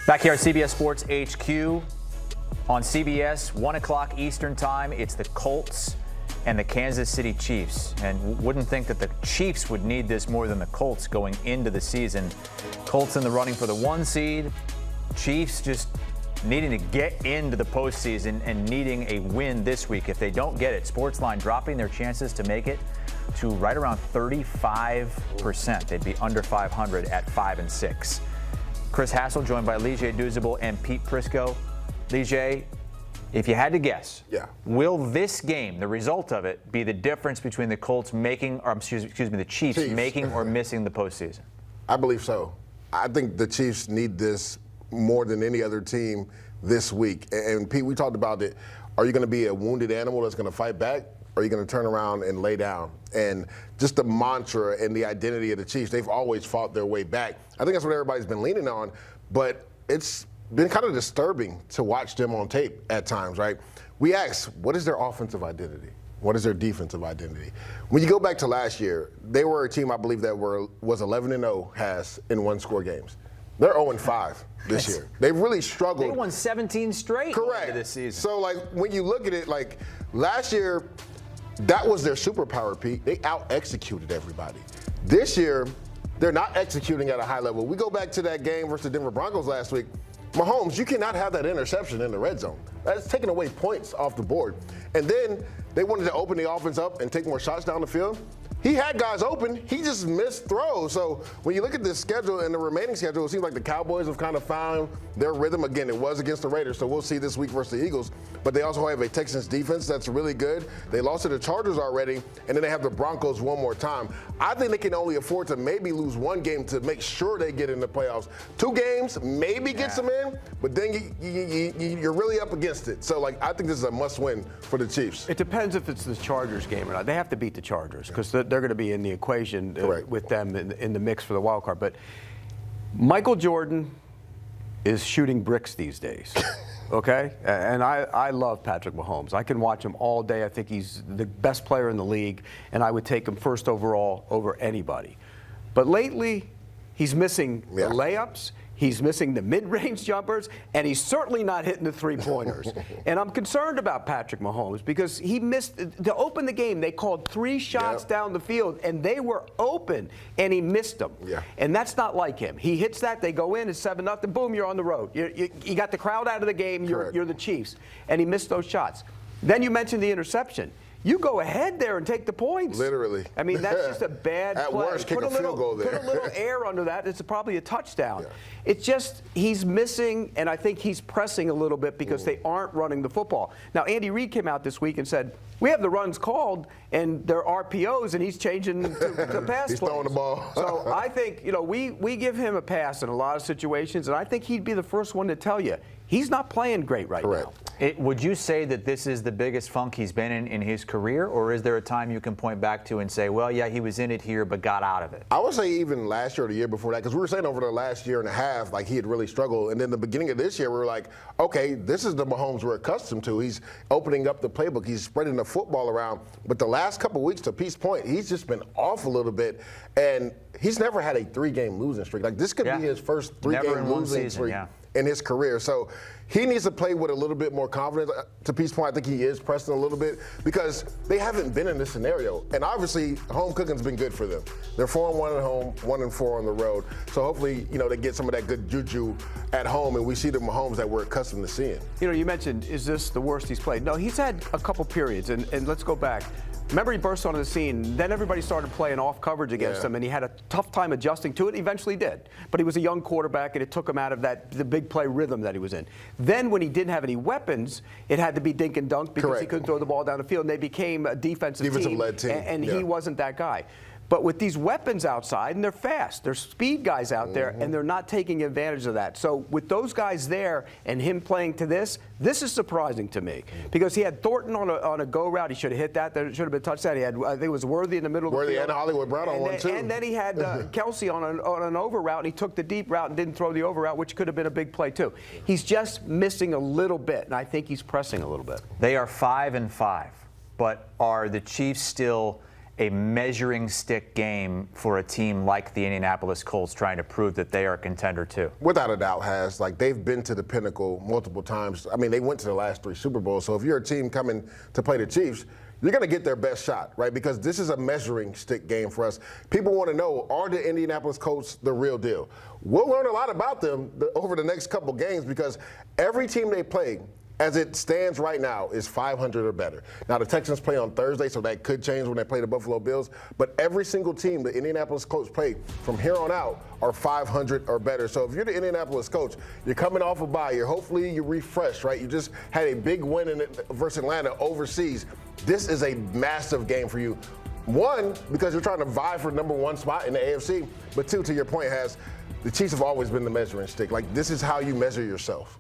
Back here at CBS Sports HQ on CBS, 1 o'clock Eastern time, it's the Colts and the Kansas City Chiefs. And wouldn't think that the Chiefs would need this more than the Colts going into the season. Colts in the running for the 1 seed. Chiefs just needing to get into the postseason and needing a win this week. If they don't get it, Sportsline dropping their chances to make it to right around 35%. They'd be under 500 at 5-6. Chris Hassel joined by Leger Douzable and Pete Prisco. Leger, if you had to guess, will this game, the result of it, be the difference between the Colts making, or excuse me, the Chiefs making or missing the postseason? I believe so. I think the Chiefs need this more than any other team this week. And Pete, we talked about it. Are you going to be a wounded animal that's going to fight back? Or are you going to turn around and lay down? And just the mantra and the identity of the Chiefs, they've always fought their way back. I think that's what everybody's been leaning on. But it's been kind of disturbing to watch them on tape at times, right? We ask, what is their offensive identity? What is their defensive identity? When you go back to last year, they were a team, I believe, that was 11-0 has in one-score games. They're 0-5 this year. They've really struggled. They won 17 straight Correct. This season. So, like, when you look at it, like, last year, that was their superpower, Pete. They out-executed everybody. This year, they're not executing at a high level. We go back to that game versus the Denver Broncos last week. Mahomes, you cannot have that interception in the red zone. That's taking away points off the board. And then they wanted to open the offense up and take more shots down the field. He had guys open. He just missed throws. So when you look at this schedule and the remaining schedule, it seems like the Cowboys have kind of found their rhythm. Again, it was against the Raiders, so we'll see this week versus the Eagles. But they also have a Texans defense that's really good. They lost to the Chargers already, and then they have the Broncos one more time. I think they can only afford to maybe lose one game to make sure they get in the playoffs. 2 games maybe gets them in, but then you're really up against it. So, like, I think this is a must-win for the Chiefs. It depends if it's the Chargers game or not. They have to beat the Chargers because they're going to be in the equation with them in the mix for the wild card. But Michael Jordan is shooting bricks these days. Okay? And I love Patrick Mahomes. I can watch him all day. I think he's the best player in the league, and I would take him first overall over anybody. But lately, he's missing the layups. He's missing the mid-range jumpers, and he's certainly not hitting the three-pointers. And I'm concerned about Patrick Mahomes because he missed to open the game. They called 3 shots down the field, and they were open, and he missed them. And that's not like him. He hits that, they go in, it's 7-0, boom, you're on the road. You got the crowd out of the game, you're the Chiefs. And he missed those shots. Then you mentioned the interception. You go ahead there and take the points. Literally. I mean, that's just a bad At play. worst, kick a field goal there. Put a little air under that. It's probably a touchdown. It's just he's missing, and I think he's pressing a little bit because they aren't running the football. Now, Andy Reid came out this week and said, we have the runs called, and they're RPOs, and he's changing to pass He's plays. throwing the ball. So I think, we give him a pass in a lot of situations, and I think he'd be the first one to tell you, he's not playing great right now. Would you say that this is the biggest funk he's been in his career, or is there a time you can point back to and say, well, yeah, he was in it here but got out of it? I would say even last year or the year before that, because we were saying over the last year and a half, like he had really struggled. And then the beginning of this year, we were like, okay, this is the Mahomes we're accustomed to. He's opening up the playbook. He's spreading the football around. But the last couple of weeks, to Pete's point, he's just been off a little bit. And he's never had a 3-game losing streak. Like, this could be his first 3-game losing streak in his career. So he needs to play with a little bit more confidence. To Pete's point, I think he is pressing a little bit because they haven't been in this scenario. And obviously, home cooking's been good for them. They're 4-1 at home, 1-4 on the road. So hopefully, they get some of that good juju at home, and we see the Mahomes that we're accustomed to seeing. You mentioned, is this the worst he's played? No, he's had a couple periods, and let's go back. Remember, he burst onto the scene. Then everybody started playing off coverage against him, and he had a tough time adjusting to it. He eventually did. But he was a young quarterback, and it took him out of the big play rhythm that he was in. Then when he didn't have any weapons, it had to be dink and dunk because he couldn't throw the ball down the field, and they became a defensive-led team. And he wasn't that guy. But with these weapons outside, and they're fast, there's speed guys out there, and they're not taking advantage of that. So with those guys there and him playing to this is surprising to me because he had Thornton on a go route. He should have hit that. There should have been a touchdown. He had, I think it was Worthy in the middle of the field. Worthy and Hollywood Brown on one, too. And then he had Kelsey on an over route, and he took the deep route and didn't throw the over route, which could have been a big play, too. He's just missing a little bit, and I think he's pressing a little bit. They are 5-5, but are the Chiefs still a measuring stick game for a team like the Indianapolis Colts trying to prove that they are a contender too? Without a doubt, has. Like, they've been to the pinnacle multiple times. I mean, they went to the last 3 Super Bowls. So if you're a team coming to play the Chiefs, you're going to get their best shot, right? Because this is a measuring stick game for us. People want to know, are the Indianapolis Colts the real deal? We'll learn a lot about them over the next couple games because every team they play, as it stands right now, is 500 or better. Now, the Texans play on Thursday, so that could change when they play the Buffalo Bills. But every single team the Indianapolis Colts play from here on out are 500 or better. So if you're the Indianapolis Colts, you're coming off a bye. Hopefully you're refreshed, right? You just had a big win versus Atlanta overseas. This is a massive game for you. 1, because you're trying to vie for #1 spot in the AFC. But 2, to your point, the Chiefs have always been the measuring stick. Like, this is how you measure yourself.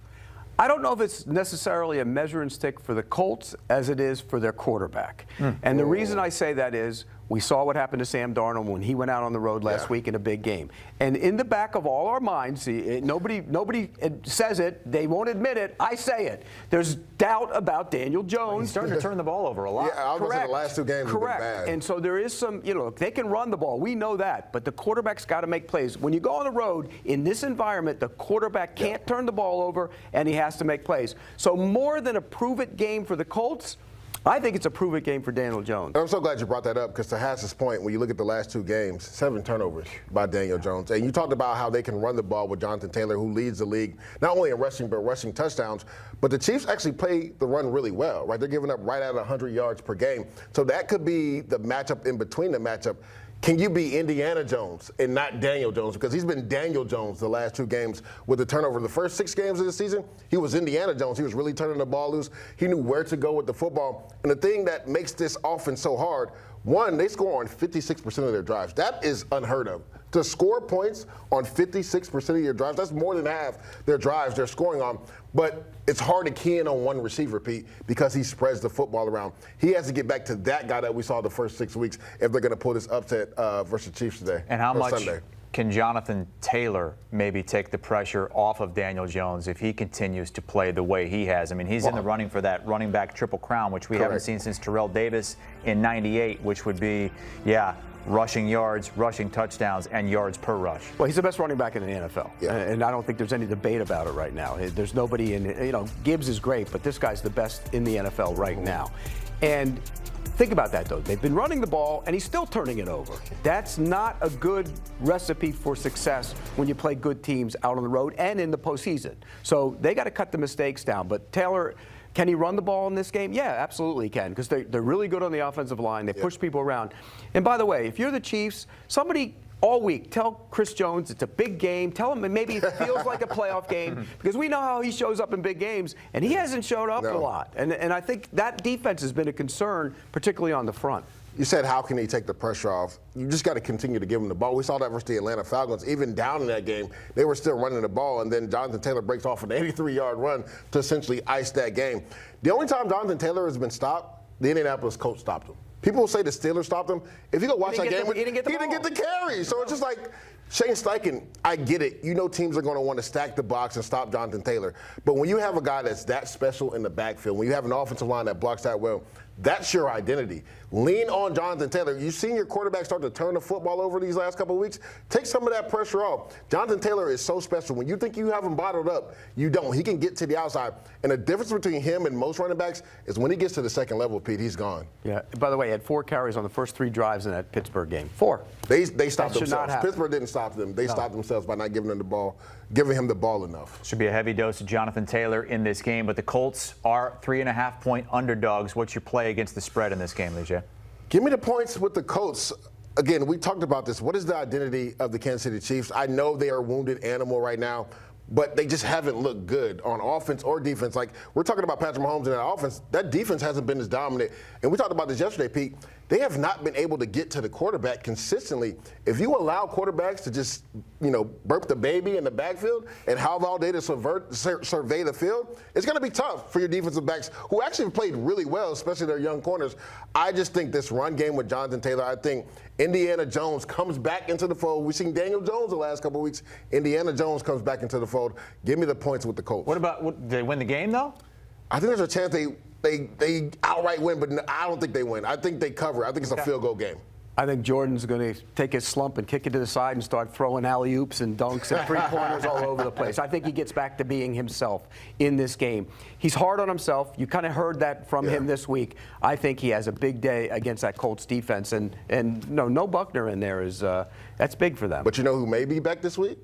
I don't know if it's necessarily a measuring stick for the Colts as it is for their quarterback. And the reason I say that is we saw what happened to Sam Darnold when he went out on the road last week in a big game. And in the back of all our minds, nobody says it, they won't admit it, I say it. There's doubt about Daniel Jones. He's starting to turn the ball over a lot. Yeah, I was going to say the last 2 games have been bad. And so there is some, they can run the ball. We know that. But the quarterback's got to make plays. When you go on the road in this environment, the quarterback can't turn the ball over, and he has to make plays. So more than a prove-it game for the Colts, I think it's a prove-it game for Daniel Jones. I'm so glad you brought that up because to Hass's point, when you look at the last 2 games, 7 turnovers by Daniel Jones. And you talked about how they can run the ball with Jonathan Taylor, who leads the league, not only in rushing, but rushing touchdowns. But the Chiefs actually play the run really well, right? They're giving up right at 100 yards per game. So that could be the matchup in between the matchup. Can you be Indiana Jones and not Daniel Jones? Because he's been Daniel Jones the last 2 games with the turnover. The first 6 games of the season, he was Indiana Jones. He was really turning the ball loose. He knew where to go with the football. And the thing that makes this offense so hard, 1, they score on 56% of their drives. That is unheard of. To score points on 56% of your drives, that's more than half their drives they're scoring on. But it's hard to key in on one receiver, Pete, because he spreads the football around. He has to get back to that guy that we saw the first 6 weeks if they're going to pull this upset versus Chiefs today. And how much Sunday. Can Jonathan Taylor maybe take the pressure off of Daniel Jones if he continues to play the way he has? I mean, he's in the running for that running back triple crown, which we haven't seen since Terrell Davis in '98, which would be, rushing yards, rushing touchdowns, and yards per rush. Well, he's the best running back in the NFL. Yeah. And I don't think there's any debate about it right now. There's nobody in, Gibbs is great, but this guy's the best in the NFL right now. And think about that, though. They've been running the ball, and he's still turning it over. That's not a good recipe for success when you play good teams out on the road and in the postseason. So they got to cut the mistakes down. But Taylor, can he run the ball in this game? Yeah, absolutely he can, because they're really good on the offensive line. They push people around. And by the way, if you're the Chiefs, somebody all week tell Chris Jones it's a big game. Tell him maybe it feels like a playoff game, because we know how he shows up in big games, and he hasn't showed up a lot. And I think that defense has been a concern, particularly on the front. You said, how can he take the pressure off? You just got to continue to give him the ball. We saw that versus the Atlanta Falcons. Even down in that game, they were still running the ball, and then Jonathan Taylor breaks off an 83-yard run to essentially ice that game. The only time Jonathan Taylor has been stopped, the Indianapolis Colts stopped him. People will say the Steelers stopped him. If you go watch that game, he didn't get the carry. So it's just like, Shane Steichen, I get it. You know teams are going to want to stack the box and stop Jonathan Taylor. But when you have a guy that's that special in the backfield, when you have an offensive line that blocks that well, that's your identity. Lean on Jonathan Taylor. You've seen your quarterback start to turn the football over these last couple of weeks. Take some of that pressure off. Jonathan Taylor is so special. When you think you have him bottled up, you don't. He can get to the outside. And the difference between him and most running backs is when he gets to the second level, Pete, he's gone. Yeah. By the way, he had 4 carries on the first 3 drives in that Pittsburgh game. 4. They stopped themselves. Pittsburgh didn't stop them. They stopped themselves by not giving him the ball enough. Should be a heavy dose of Jonathan Taylor in this game, but the Colts are 3.5-point underdogs. What's your play against the spread in this game, Leger? Give me the points with the Colts. Again, we talked about this. What is the identity of the Kansas City Chiefs? I know they are a wounded animal right now, but they just haven't looked good on offense or defense. Like, we're talking about Patrick Mahomes and that offense. That defense hasn't been as dominant. And we talked about this yesterday, Pete. They have not been able to get to the quarterback consistently. If you allow quarterbacks to just, burp the baby in the backfield and have all day to survey the field, it's going to be tough for your defensive backs who actually played really well, especially their young corners. I just think this run game with Jonathan Taylor, I think Indiana Jones comes back into the fold. We've seen Daniel Jones the last couple of weeks. Indiana Jones comes back into the fold. Give me the points with the Colts. What about, did they win the game, though? I think there's a chance they outright win, but I don't think they win. I think they cover. I think it's a field goal game. I think Jordan's going to take his slump and kick it to the side and start throwing alley-oops and dunks and three-pointers all over the place. I think he gets back to being himself in this game. He's hard on himself. You kind of heard that from him this week. I think he has a big day against that Colts defense. And no Buckner in there is that's big for them. But you know who may be back this week?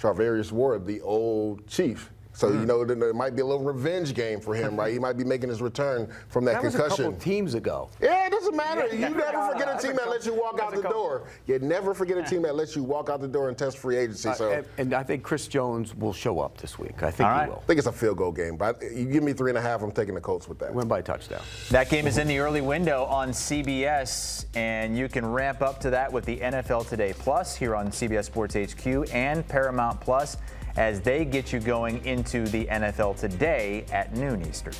Charvarius Ward, the old Chief. So, you know, there might be a little revenge game for him, right? He might be making his return from that concussion. That was a couple teams ago. Yeah, it doesn't matter. You never forget a team that lets you walk out the door. You never forget a team that lets you walk out the door and test free agency. And I think Chris Jones will show up this week. I think he will. I think it's a field goal game. But you give me 3.5, I'm taking the Colts with that. Win by a touchdown. That game is in the early window on CBS, and you can ramp up to that with the NFL Today Plus here on CBS Sports HQ and Paramount Plus, as they get you going into the NFL Today at noon Eastern.